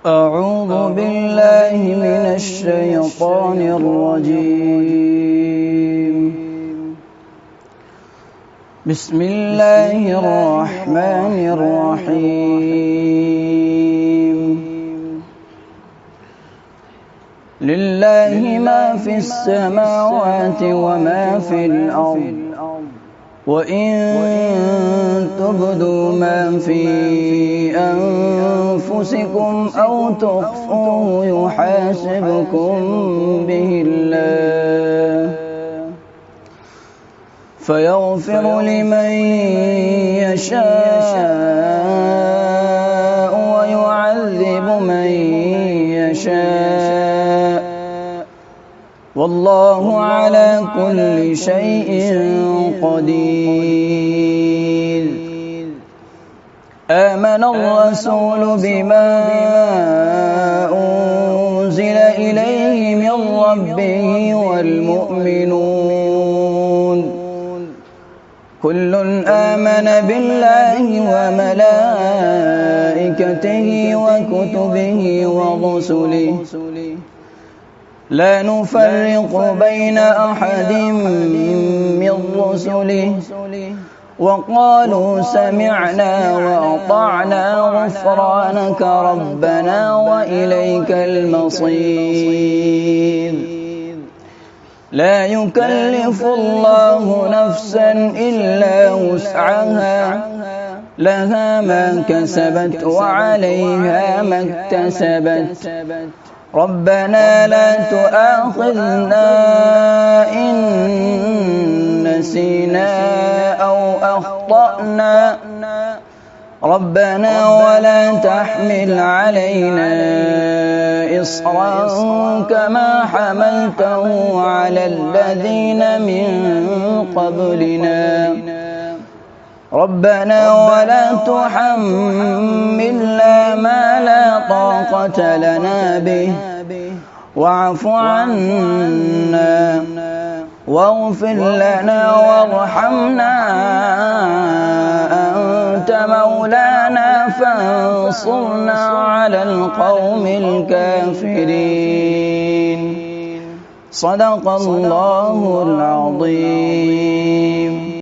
أعوذ بالله من الشيطان الرجيم. بسم الله الرحمن الرحيم. لله ما في السماوات وما في الأرض، وإن تبدوا ما في أنفسكم أو تخفوه يحاسبكم به الله، فيغفر لمن يشاء ويعذب من يشاء، والله على كل شيء قدير. آمن الرسول بما أنزل إليه من ربه والمؤمنون كل آمن بالله وملائكته وكتبه ورسله لا نفرق بين أحد من رسله، وقالوا سمعنا وأطعنا غفرانك ربنا وإليك المصير. لا يكلف الله نفسا إلا وسعها، لها ما كسبت وعليها ما اكتسبت. ربنا لا تؤاخذنا إن نسينا أو أخطأنا، ربنا ولا تحمل علينا إصرا كما حملته على الذين من قبلنا، ربنا ولا تحملنا ما لا طاقة لنا به، واعف عنا واغفر لنا وارحمنا، أنت مولانا فانصرنا على القوم الكافرين. صدق الله العظيم.